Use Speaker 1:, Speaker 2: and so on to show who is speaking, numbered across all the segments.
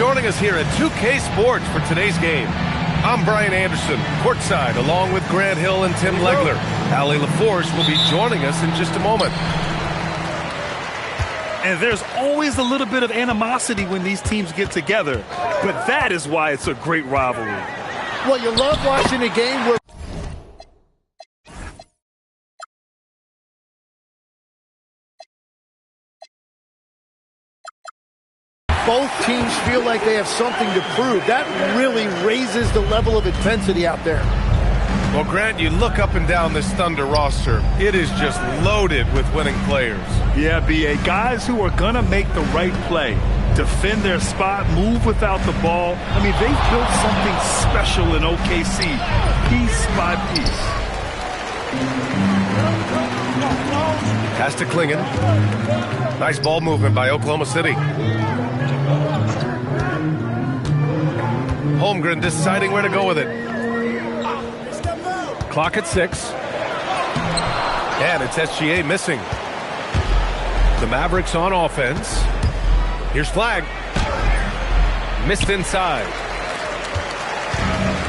Speaker 1: joining us here at 2K Sports for today's game. I'm Brian Anderson, courtside, along with Grant Hill and Tim Legler. Allie LaForce will be joining us in just a moment.
Speaker 2: And there's always a little bit of animosity when these teams get together. But that is why it's a great rivalry.
Speaker 3: Well, you love watching a game where both teams feel like they have something to prove. That really raises the level of intensity out there.
Speaker 1: Well, Grant, you look up and down this Thunder roster. It is just loaded with winning players.
Speaker 2: Yeah, B.A. Guys who are going to make the right play, defend their spot, move without the ball. I mean, they've built something special in OKC, piece by piece.
Speaker 1: Pass to Klingon. Nice ball movement by Oklahoma City. Holmgren deciding where to go with it. Clock at 6. And it's SGA missing. The Mavericks on offense. Here's Flag. Missed inside.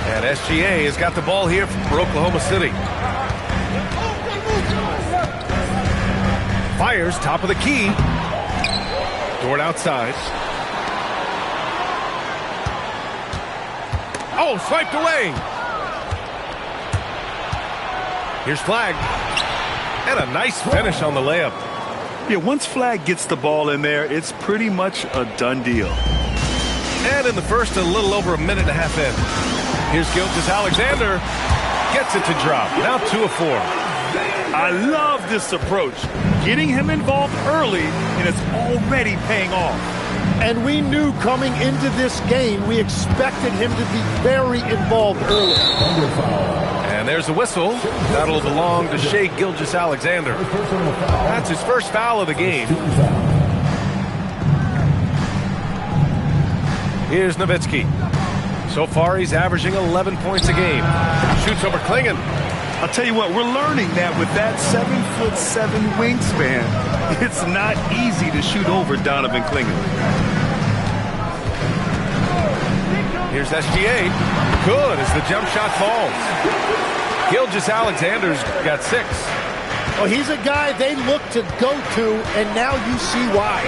Speaker 1: And SGA has got the ball here for Oklahoma City. Fires, top of the key. Dort outside. Oh, swiped away. Here's Flag. And a nice finish on the layup.
Speaker 2: Yeah, once Flag gets the ball in there, it's pretty much a done deal.
Speaker 1: And in the first, a little over a minute and a half in. Here's Gilgeous-Alexander. Gets it to drop. Now 2 of 4.
Speaker 2: I love this approach. Getting him involved early, and it's already paying off.
Speaker 3: And we knew coming into this game, we expected him to be very involved early.
Speaker 1: And there's a whistle. That'll belong to Shai Gilgeous-Alexander. That's his first foul of the game. Here's Nowitzki. So far, he's averaging 11 points a game. Shoots over Klingon.
Speaker 2: I'll tell you what, we're learning that with that 7'7" wingspan, it's not easy to shoot over Donovan Klingon.
Speaker 1: Here's SGA. Good as the jump shot falls. Gilgeous-Alexander's got 6.
Speaker 3: Well, he's a guy they look to go to, and now you see why.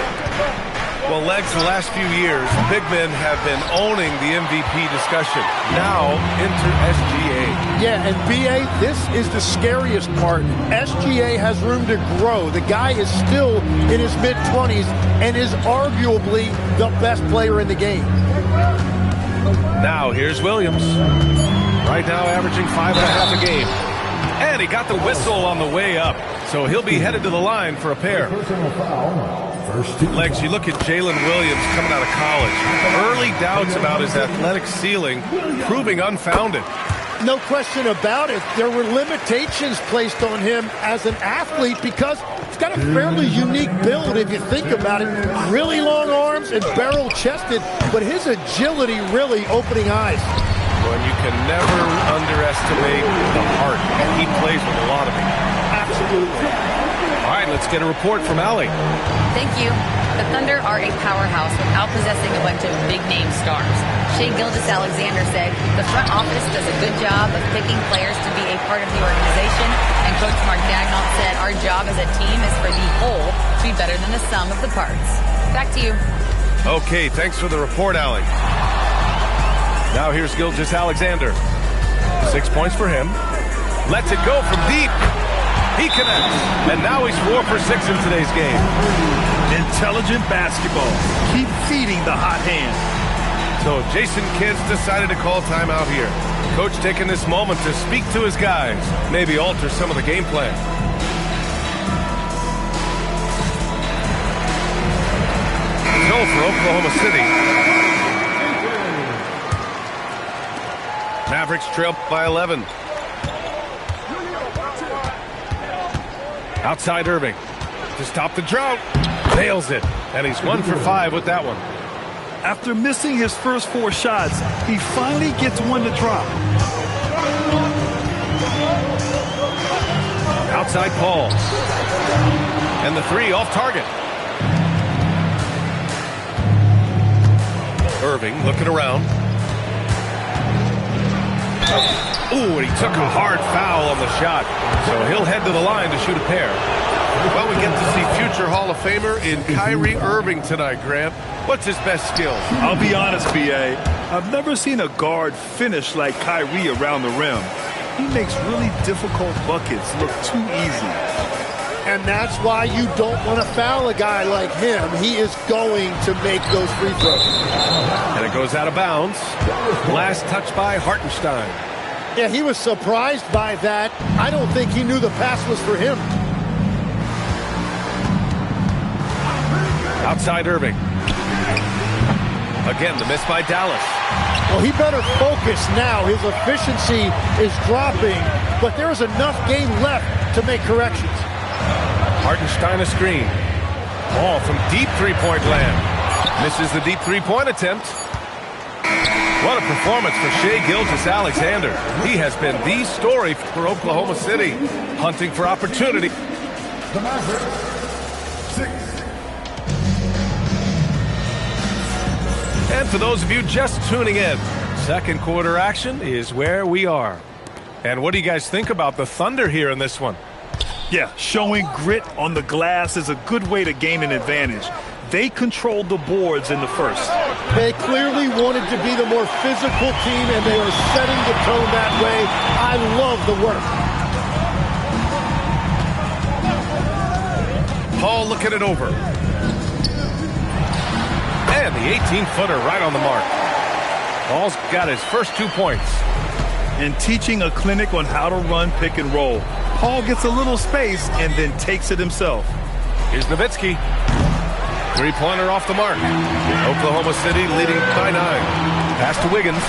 Speaker 1: Well, Legs, the last few years, big men have been owning the MVP discussion. Now, enter SGA.
Speaker 3: Yeah, and B.A., this is the scariest part. SGA has room to grow. The guy is still in his mid-20s and is arguably the best player in the game.
Speaker 1: Now, here's Williams. Right now, averaging 5.5 a game. And he got the whistle on the way up. So he'll be headed to the line for a pair. Legs, you look at Jalen Williams coming out of college. Early doubts about his athletic ceiling proving unfounded.
Speaker 3: No question about it. There were limitations placed on him as an athlete because he's got a fairly unique build if you think about it. Really long arms and barrel-chested, but his agility really opening eyes.
Speaker 1: Well, you can never underestimate the heart, and he plays with a lot of it.
Speaker 3: Absolutely.
Speaker 1: All right, let's get a report from Allie.
Speaker 4: Thank you. The Thunder are a powerhouse without possessing a bunch of big-name stars. Shai Gilgeous-Alexander said the front office does a good job of picking players to be a part of the organization, and Coach Mark Daigneault said our job as a team is for the whole to be better than the sum of the parts. Back to you.
Speaker 1: Okay, thanks for the report, Allie. Now here's Gilgeous-Alexander. 6 points for him. Lets it go from deep. He connects. And now he's 4 for 6 in today's game.
Speaker 2: Intelligent basketball. Keep feeding the hot hand.
Speaker 1: So Jason Kidd's decided to call timeout here. Coach taking this moment to speak to his guys. Maybe alter some of the game plan. No for Oklahoma City. Mavericks trail by 11. Outside Irving to stop the drought. Nails it. And he's 1 for 5 with that one.
Speaker 2: After missing his first 4 shots, he finally gets one to drop.
Speaker 1: Outside Paul. And the 3 off target. Irving looking around. Ooh, and he took a hard foul on the shot. So he'll head to the line to shoot a pair.
Speaker 5: Well, we get to see future Hall of Famer in Kyrie Irving tonight, Grant. What's his best skill?
Speaker 2: I'll be honest, B.A. I've never seen a guard finish like Kyrie around the rim. He makes really difficult buckets look too easy.
Speaker 3: And that's why you don't want to foul a guy like him. He is going to make those free throws.
Speaker 1: And it goes out of bounds. Last touch by Hartenstein.
Speaker 3: Yeah, he was surprised by that. I don't think he knew the pass was for him.
Speaker 1: Outside Irving. Again, the miss by Dallas.
Speaker 3: Well, he better focus now. His efficiency is dropping, but there is enough game left to make corrections.
Speaker 1: Hartenstein a screen. Ball from deep three-point land. Misses the deep three-point attempt. What a performance for Shai Gilgeous-Alexander. He has been the story for Oklahoma City, hunting for opportunity.
Speaker 6: The Mavericks, 6.
Speaker 1: And for those of you just tuning in, second quarter action is where we are. And what do you guys think about the Thunder here in this one?
Speaker 2: Yeah, showing grit on the glass is a good way to gain an advantage. They controlled the boards in the first.
Speaker 3: They clearly wanted to be the more physical team, and they are setting the tone that way. I love the work.
Speaker 1: Paul looking it over. And the 18-footer right on the mark. Paul's got his first 2 points.
Speaker 2: And teaching a clinic on how to run pick and roll. Paul gets a little space and then takes it himself.
Speaker 1: Here's Nowitzki. Three-pointer off the mark. Oklahoma City leading by 9. Pass to Wiggins.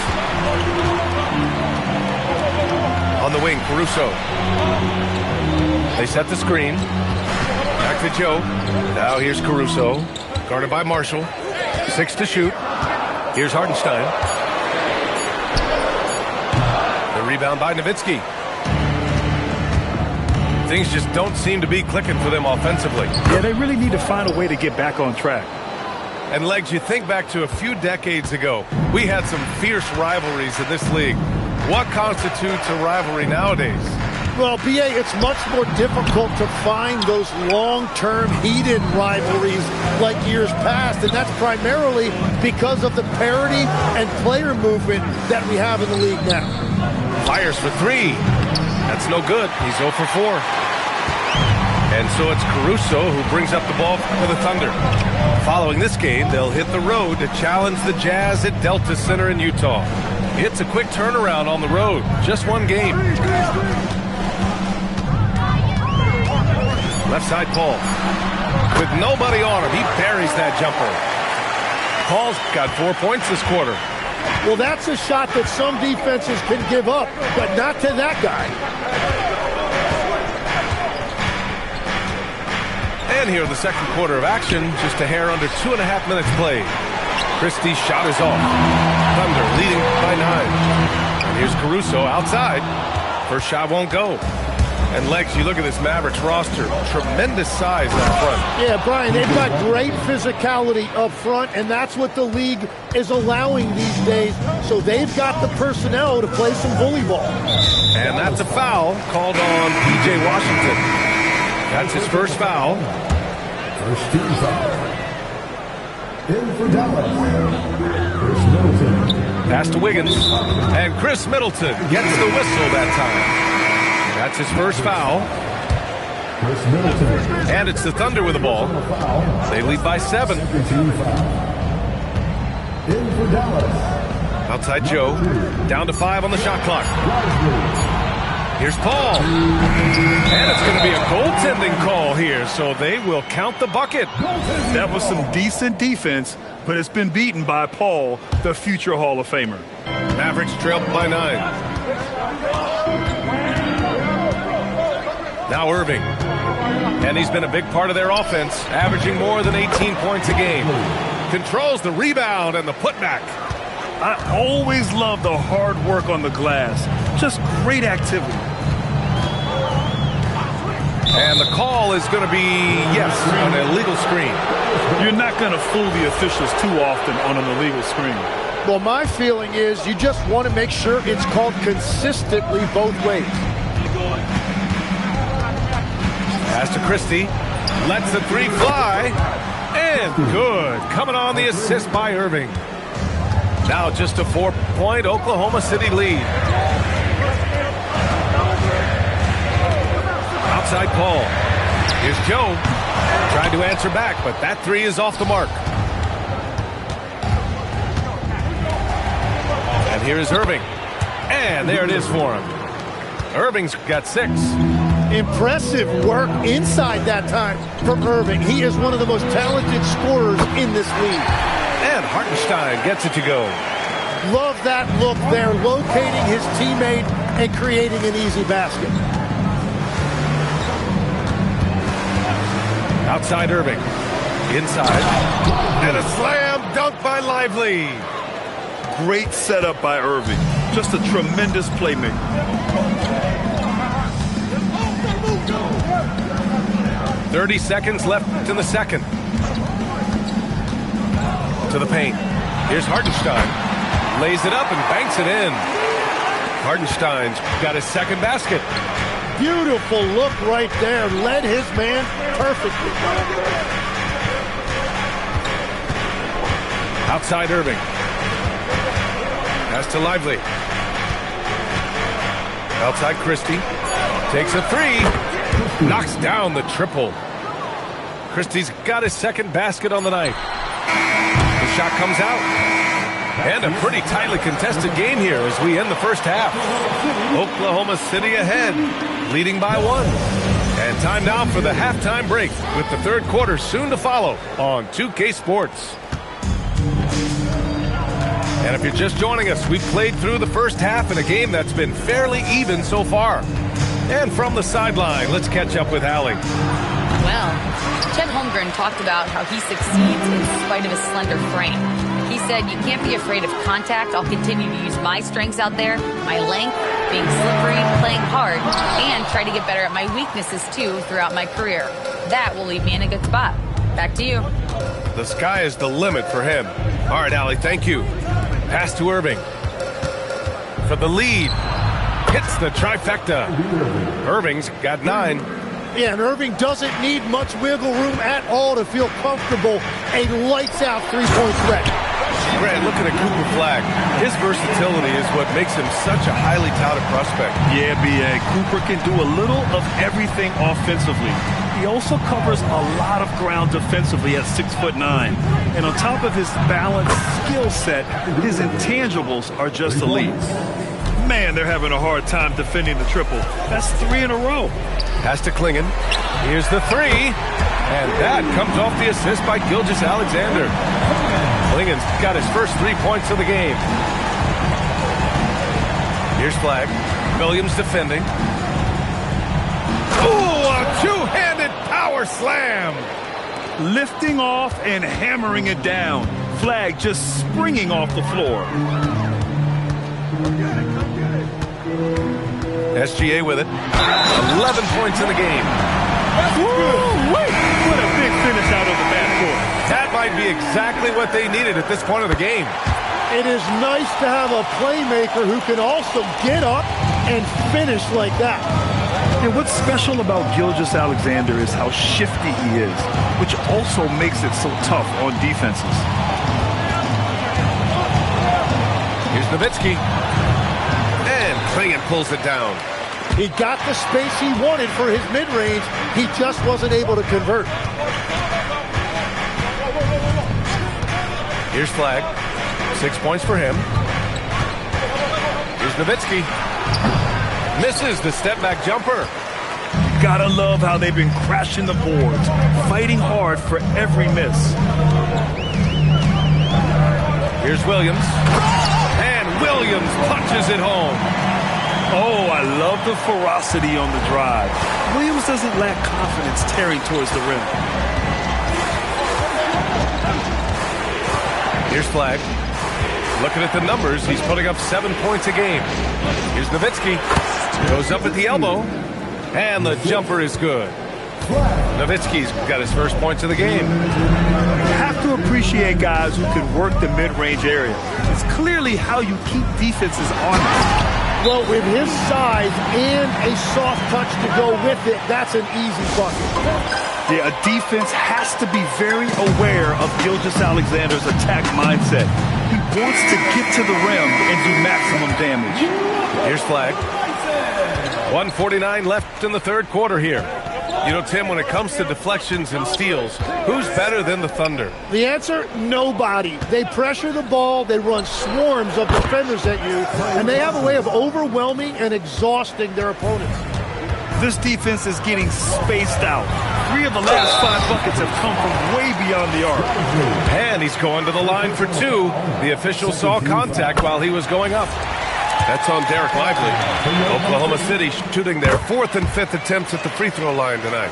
Speaker 1: On the wing, Caruso. They set the screen. Back to Joe. Now here's Caruso. Guarded by Marshall. 6 to shoot. Here's Hartenstein. The rebound by Nowitzki. Things just don't seem to be clicking for them offensively.
Speaker 2: Yeah, they really need to find a way to get back on track.
Speaker 1: And, Legs, you think back to a few decades ago, we had some fierce rivalries in this league. What constitutes a rivalry nowadays?
Speaker 3: Well, B.A., it's much more difficult to find those long-term heated rivalries like years past, and that's primarily because of the parity and player movement that we have in the league now.
Speaker 1: Fires for 3. That's no good. He's 0 for 4. And so it's Caruso who brings up the ball for the Thunder. Following this game, they'll hit the road to challenge the Jazz at Delta Center in Utah. It's a quick turnaround on the road. Just one game. Left side, Paul. With nobody on him, he buries that jumper. Paul's got 4 points this quarter.
Speaker 3: Well, that's a shot that some defenses can give up, but not to that guy.
Speaker 1: And here in the second quarter of action, just a hair under 2.5 minutes played. Christie's shot is off. Thunder leading by 9. And here's Caruso outside. First shot won't go. And, Legs, you look at this Mavericks roster, tremendous size up front.
Speaker 3: Yeah, Brian, they've got great physicality up front, and that's what the league is allowing these days. So they've got the personnel to play some bully ball.
Speaker 1: And that's a foul called on P.J. Washington. That's his first foul.
Speaker 6: First team foul. In for Dallas, Chris Middleton.
Speaker 1: Pass to Wiggins. And Chris Middleton gets the whistle that time. That's his first foul.
Speaker 6: Chris Middleton.
Speaker 1: And it's the Thunder with the ball. They lead by 7.
Speaker 6: In for Dallas.
Speaker 1: Outside Joe. Down to 5 on the shot clock. Here's Paul. And it's going to be a goaltending call here, so they will count the bucket.
Speaker 2: That was some decent defense, but it's been beaten by Paul, the future Hall of Famer.
Speaker 1: Mavericks trail by 9. Now Irving. And he's been a big part of their offense, averaging more than 18 points a game. Controls the rebound and the putback.
Speaker 2: I always love the hard work on the glass. Just great activity.
Speaker 1: And the call is going to be, yes, an illegal screen.
Speaker 2: You're not going to fool the officials too often on an illegal screen.
Speaker 3: Well, my feeling is you just want to make sure it's called consistently both ways.
Speaker 1: Pass to Christie. Lets the three fly. And good. Coming on the assist by Irving. Now just a 4-point Oklahoma City lead. Outside Paul. Here's Joe. Trying to answer back, but that three is off the mark. And here is Irving. And there it is for him. Irving's got 6.
Speaker 3: Impressive work inside that time from Irving. He is one of the most talented scorers in this league.
Speaker 1: And Hartenstein gets it to go.
Speaker 3: Love that look there, locating his teammate and creating an easy basket.
Speaker 1: Outside Irving. Inside. And a slam dunk by Lively.
Speaker 2: Great setup by Irving. Just a tremendous playmaker.
Speaker 1: 30 seconds left in the second. To the paint. Here's Hartenstein. Lays it up and banks it in. Hartenstein's got his second basket.
Speaker 3: Beautiful look right there. Led his man perfectly.
Speaker 1: Outside Irving. Pass to Lively. Outside Christie. Takes a three. Knocks down the triple. Christie's got his second basket on the night. The shot comes out. And a pretty tightly contested game here as we end the first half. Oklahoma City ahead, leading by 1. And time now for the halftime break with the third quarter soon to follow on 2K Sports. And if you're just joining us, we've played through the first half in a game that's been fairly even so far. And from the sideline, let's catch up with Allie.
Speaker 4: Well, Chet Holmgren talked about how he succeeds in spite of his slender frame. He said, you can't be afraid of contact. I'll continue to use my strengths out there, my length, being slippery, playing hard, and try to get better at my weaknesses, too, throughout my career. That will leave me in a good spot. Back to you.
Speaker 1: The sky is the limit for him. All right, Allie, thank you. Pass to Irving. For the lead. Hits the trifecta. Irving's got 9.
Speaker 3: Yeah, and Irving doesn't need much wiggle room at all to feel comfortable. A lights-out three-point threat.
Speaker 1: Grant, look at a Cooper Flag. His versatility is what makes him such a highly touted prospect.
Speaker 2: Yeah, B.A. Cooper can do a little of everything offensively. He also covers a lot of ground defensively at 6'9". And on top of his balanced skill set, his intangibles are just elite. Man, they're having a hard time defending the triple. That's 3 in a row.
Speaker 1: Pass to Klingon. Here's the 3. And that comes off the assist by Gilgeous-Alexander. Klingon's got his first 3 points of the game. Here's Flag. Williams defending. Ooh, a two-handed power slam.
Speaker 2: Lifting off and hammering it down. Flag just springing off the floor.
Speaker 1: SGA with it. 11 points in the game.
Speaker 2: Woo-wee! What a big finish out of the backcourt.
Speaker 1: That might be exactly what they needed at this point of the game.
Speaker 3: It is nice to have a playmaker who can also get up and finish like that.
Speaker 2: And what's special about Gilgeous-Alexander is how shifty he is, which also makes it so tough on defenses.
Speaker 1: Here's Nowitzki. And Klingon pulls it down.
Speaker 3: He got the space he wanted for his mid-range. He just wasn't able to convert.
Speaker 1: Here's Flag. 6 points for him. Here's Nowitzki. Misses the step-back jumper.
Speaker 2: Gotta love how they've been crashing the boards, fighting hard for every miss.
Speaker 1: Here's Williams. And Williams punches it home.
Speaker 2: Oh, I love the ferocity on the drive. Williams doesn't lack confidence tearing towards the rim.
Speaker 1: Here's Flag. Looking at the numbers, he's putting up 7 points a game. Here's Nowitzki. Goes up at the elbow. And the jumper is good. Nowitzki's got his first points of the game.
Speaker 2: You have to appreciate guys who can work the mid-range area. It's clearly how you keep defenses honest.
Speaker 3: Well, with his size and a soft touch to go with it, that's an easy bucket.
Speaker 2: Yeah, a defense has to be very aware of Gilgeous-Alexander's attack mindset. He wants to get to the rim and do maximum damage.
Speaker 1: Here's flag. 1:49 left in the third quarter here. You know, Tim, when it comes to deflections and steals, who's better than the Thunder?
Speaker 3: The answer, nobody. They pressure the ball, they run swarms of defenders at you, and they have a way of overwhelming and exhausting their opponents.
Speaker 2: This defense is getting spaced out. 3 of the last 5 buckets have come from way beyond the arc.
Speaker 1: And he's going to the line for 2. The official saw contact while he was going up. That's on Derek Lively. Oklahoma City shooting their 4th and 5th attempts at the free throw line tonight.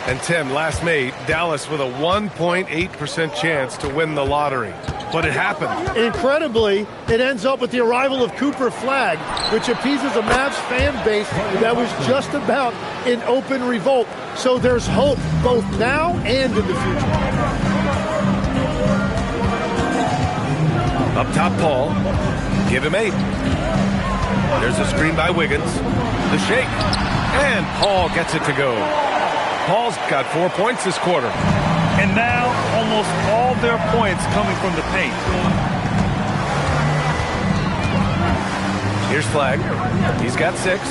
Speaker 1: And Tim, last May, Dallas with a 1.8% chance to win the lottery. But it happened.
Speaker 3: Incredibly, it ends up with the arrival of Cooper Flagg, which appeases a Mavs fan base that was just about in open revolt. So there's hope both now and in the future.
Speaker 1: Up top, Paul. Give him 8. There's a screen by Wiggins. The shake. And Paul gets it to go. Paul's got 4 points this quarter.
Speaker 2: And now almost all their points coming from the paint.
Speaker 1: Here's Flagg. He's got 6.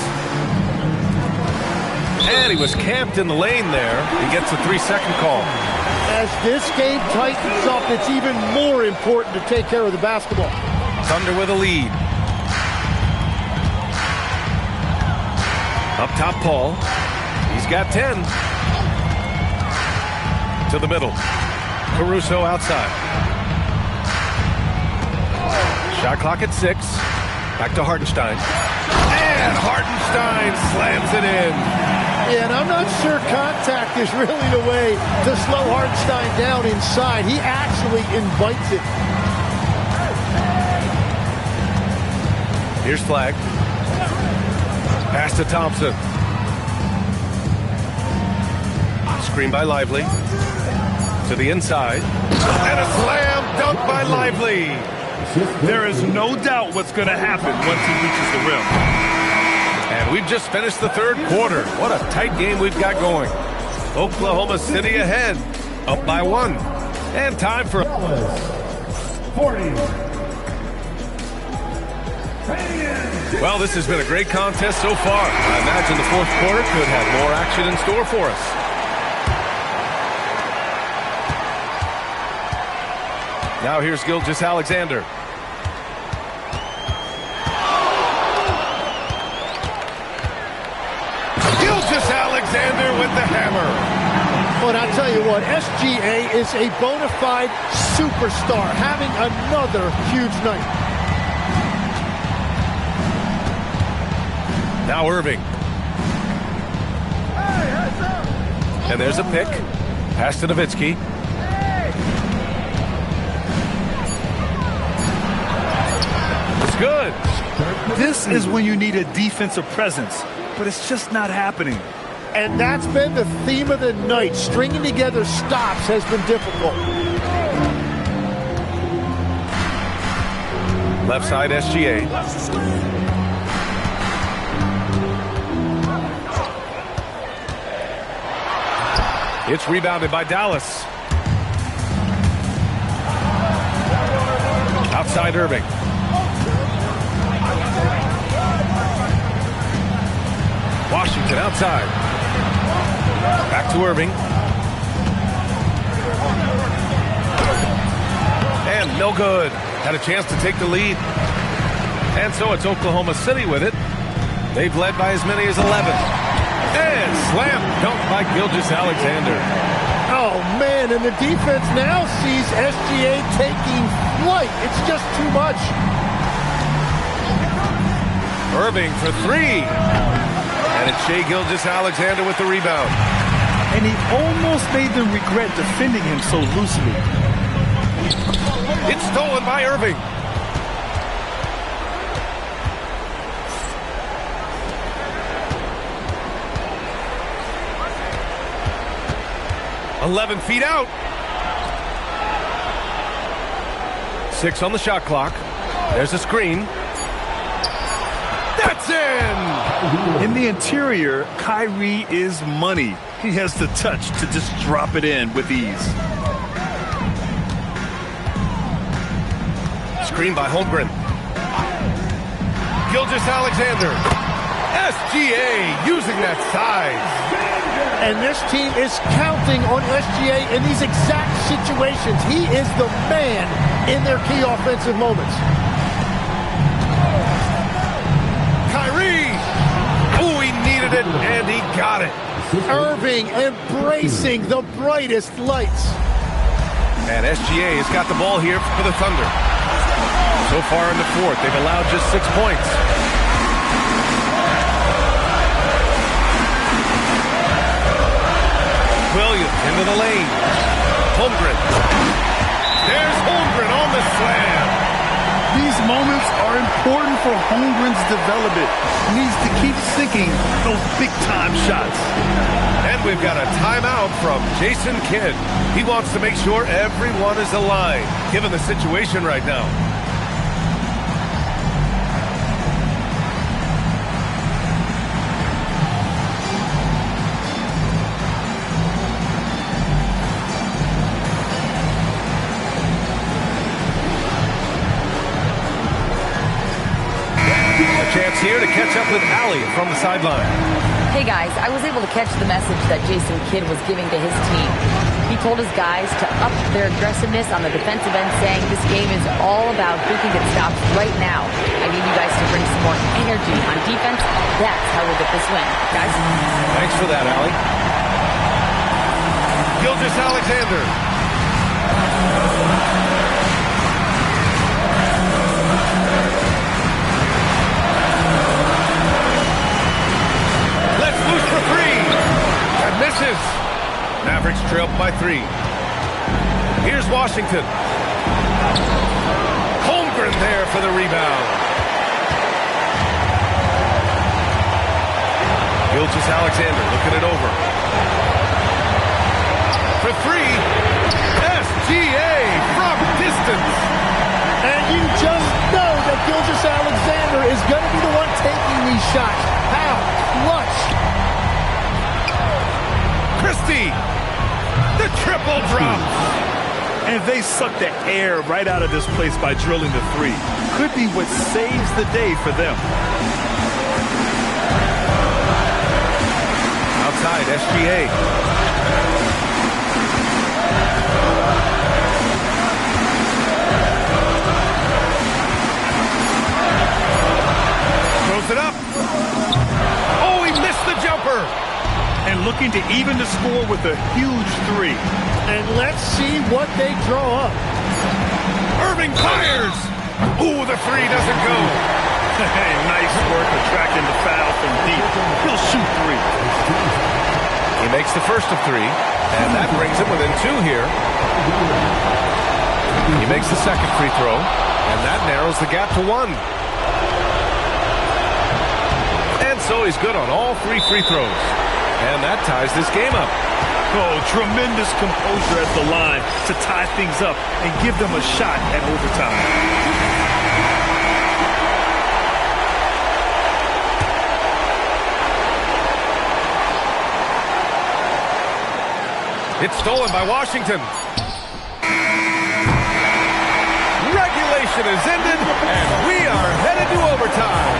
Speaker 1: And he was camped in the lane there. He gets a 3-second call.
Speaker 3: As this game tightens up, it's even more important to take care of the basketball.
Speaker 1: Thunder with a lead. Up top, Paul. He's got 10. To the middle. Caruso outside. Shot clock at 6. Back to Hartenstein. And Hartenstein slams it in.
Speaker 3: Yeah, and I'm not sure contact is really the way to slow Hartenstein down inside. He actually invites it.
Speaker 1: Here's Flagg. Pass to Thompson. Screen by Lively. To the inside. And a slam dunk by Lively.
Speaker 2: There is no doubt what's going to happen once he reaches the rim.
Speaker 1: And we've just finished the third quarter. What a tight game we've got going. Oklahoma City ahead. Up by 1. And time for...
Speaker 6: 40.
Speaker 1: Well, this has been a great contest so far. I imagine the fourth quarter could have more action in store for us. Now here's Gilgeous-Alexander. Gilgeous-Alexander with the hammer.
Speaker 3: But I'll tell you what, SGA is a bona fide superstar, having another huge night.
Speaker 1: Now Irving. And there's a pick. Pass to Nowitzki. It's good.
Speaker 2: This is when you need a defensive presence, but it's just not happening.
Speaker 3: And that's been the theme of the night. Stringing together stops has been difficult.
Speaker 1: Left side SGA. It's rebounded by Dallas. Outside Irving. Washington outside. Back to Irving. And no good. Had a chance to take the lead. And so it's Oklahoma City with it. They've led by as many as 11. And slam dunk by Gilgeous-Alexander.
Speaker 3: Oh, man, and the defense now sees SGA taking flight. It's just too much.
Speaker 1: Irving for 3. And it's Shai Gilgeous-Alexander with the rebound.
Speaker 2: And he almost made them regret defending him so loosely.
Speaker 1: It's stolen by Irving. 11 feet out. 6 on the shot clock. There's a screen. That's in!
Speaker 2: In the interior, Kyrie is money. He has the touch to just drop it in with ease.
Speaker 1: Screen by Holmgren. Gilgeous-Alexander. SGA using that size.
Speaker 3: And this team is counting on SGA in these exact situations. He is the man in their key offensive moments.
Speaker 1: Kyrie! Ooh, he needed it, and he got it.
Speaker 3: Irving embracing the brightest lights.
Speaker 1: And SGA has got the ball here for the Thunder. So far in the fourth, they've allowed just 6 points. Williams into the lane. Holmgren. There's Holmgren on the slam.
Speaker 2: These moments are important for Holmgren's development. He needs to keep sinking those big-time shots.
Speaker 1: And we've got a timeout from Jason Kidd. He wants to make sure everyone is aligned, given the situation right now. Chance here to catch up with Allie from the sideline.
Speaker 4: Hey guys, I was able to catch the message that Jason Kidd was giving to his team. He told his guys to up their aggressiveness on the defensive end, saying this game is all about who can get stops right now. I need you guys to bring some more energy on defense. That's how we'll get this win, guys.
Speaker 1: Thanks for that, Allie. Gilgeous-Alexander. Misses. Mavericks trailed by 3. Here's Washington. Holmgren there for the rebound. Gilgeous-Alexander looking it over. For 3. SGA from distance.
Speaker 3: And you just know that Gilgeous-Alexander is going to be the one taking these shots. How? Clutch.
Speaker 1: Christie, the triple drop.
Speaker 2: And they suck the air right out of this place by drilling the 3. Could be what saves the day for them.
Speaker 1: Outside, SGA. Throws it up. Oh, he missed the jumper.
Speaker 2: And looking to even the score with a huge 3.
Speaker 3: And let's see what they draw up.
Speaker 1: Irving fires. Ooh, the 3 doesn't go.
Speaker 2: Hey, nice work attracting the foul from deep. He'll shoot 3.
Speaker 1: He makes the first of 3, and that brings him within 2 here. He makes the second free throw, and that narrows the gap to 1. And so he's good on all 3 free throws. And that ties this game up.
Speaker 2: Oh, tremendous composure at the line to tie things up and give them a shot at overtime.
Speaker 1: It's stolen by Washington. Regulation is ended, and we are headed to overtime.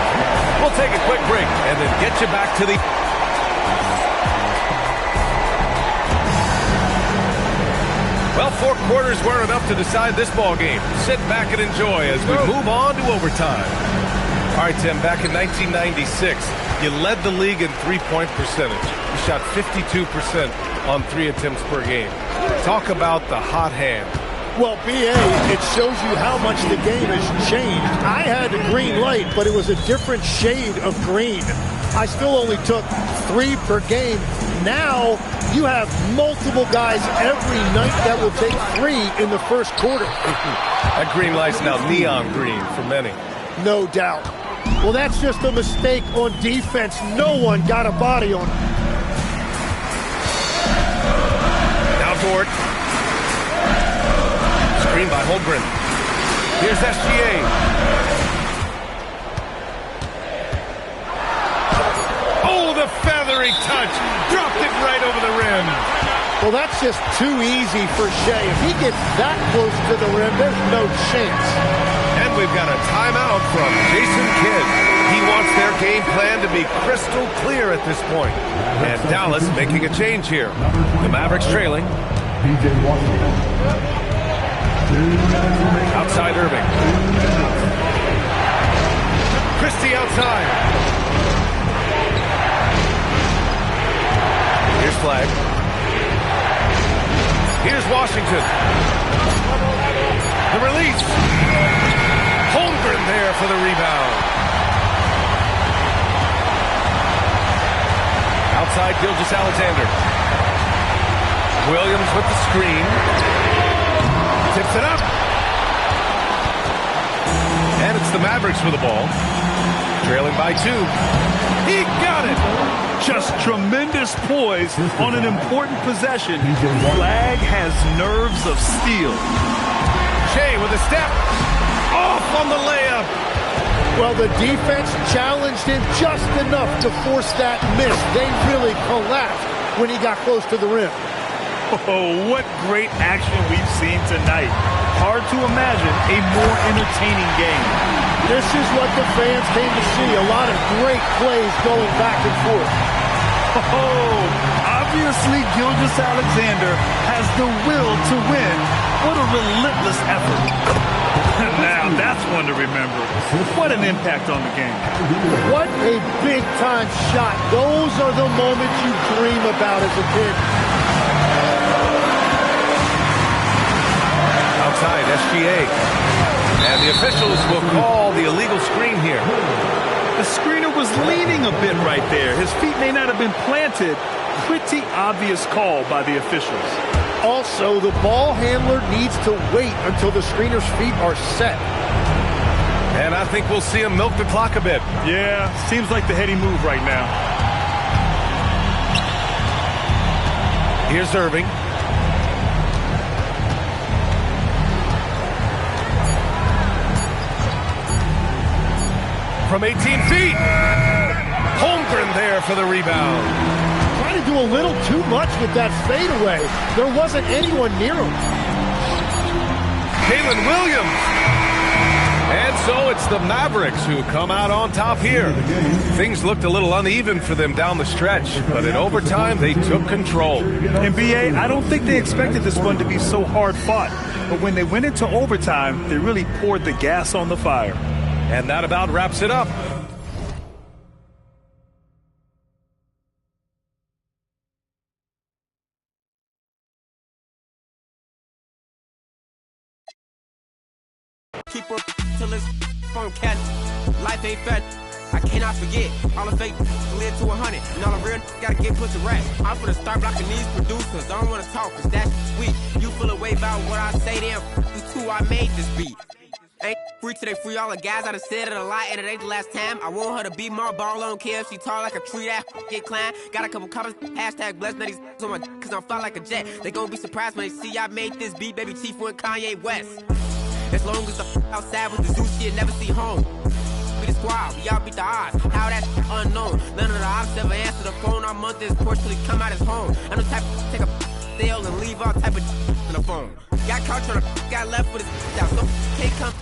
Speaker 1: We'll take a quick break and then get you back to the... Well, 4 quarters weren't enough to decide this ball game. Sit back and enjoy as we move on to overtime. All right, Tim, back in 1996, you led the league in three-point percentage. You shot 52% on 3 attempts per game. Talk about the hot hand.
Speaker 3: Well, B.A., it shows you how much the game has changed. I had a green light, but it was a different shade of green. I still only took 3 per game. Now, you have multiple guys every night that will take 3 in the first quarter.
Speaker 1: That green light's now neon green for many.
Speaker 3: No doubt. Well, that's just a mistake on defense. No one got a body on him.
Speaker 1: Now Dort. Screen by Holmgren. Here's SGA. Oh, the feathery touch. Dropped it right over the rim.
Speaker 3: Well, that's just too easy for Shea. If he gets that close to the rim, there's no chance.
Speaker 1: And we've got a timeout from Jason Kidd. He wants their game plan to be crystal clear at this point. And Dallas making a change here. The Mavericks trailing. Outside Irving. Christie outside. Here's Flag. Here's Washington. The release. Holmgren there for the rebound. Outside Gilgeous-Alexander. Williams with the screen. Tips it up. And it's the Mavericks with the ball. Trailing by 2. He got it.
Speaker 2: Just tremendous poise on an important possession. Flag has nerves of steel.
Speaker 1: Shea with a step. Off on the layup.
Speaker 3: Well, the defense challenged him just enough to force that miss. They really collapsed when he got close to the rim.
Speaker 2: Oh, what great action we've seen tonight. Hard to imagine a more entertaining game.
Speaker 3: This is what the fans came to see. A lot of great plays going back and forth.
Speaker 2: Oh, obviously Gilgeous-Alexander has the will to win. What a relentless effort. Now, that's one to remember. What an impact on the game.
Speaker 3: What a big-time shot. Those are the moments you dream about as a kid.
Speaker 1: Outside, SGA. And the officials will call the illegal screen here.
Speaker 2: The screener was leaning a bit right there. His feet may not have been planted. Pretty obvious call by the officials.
Speaker 3: Also, the ball handler needs to wait until the screener's feet are set.
Speaker 1: And I think we'll see him milk the clock a bit.
Speaker 2: Yeah, seems like the heady move right now.
Speaker 1: Here's Irving. From 18 feet. Holmgren there for the rebound.
Speaker 3: Trying to do a little too much with that fadeaway. There wasn't anyone near him.
Speaker 1: Jalen Williams. And so it's the Mavericks who come out on top here. Things looked a little uneven for them down the stretch, but in overtime they took control.
Speaker 2: NBA, I don't think they expected this one to be so hard fought, but when they went into overtime, they really poured the gas on the fire.
Speaker 1: And that about wraps it up.
Speaker 7: Keep up till it's phone cat. Life ain't fat. I cannot forget. All the fake live to 100. And all the real gotta get put to rest. I'm finna start blocking these producers. I don't wanna talk, cause that's weak. You feel away about what I say, then you too, I made this beat. Ain't free till they free all the guys. I done said it a lot, and it ain't the last time. I want her to be more ball, I don't care if she tall like a tree, that get climb. Got a couple comments, hashtag blessed, now these on my cause I'm fly like a jet. They gon' be surprised when they see I made this beat, baby Chief went Kanye West. As long as the outside with the zoo shit, never see home. We the squad, we all beat the odds. How that's unknown. None of the ops ever answer the phone. Our month is Porsche till he come out his home. I'm the type to take a sale and leave all type of in the phone. Got caught trying to got left with his out. So can't come.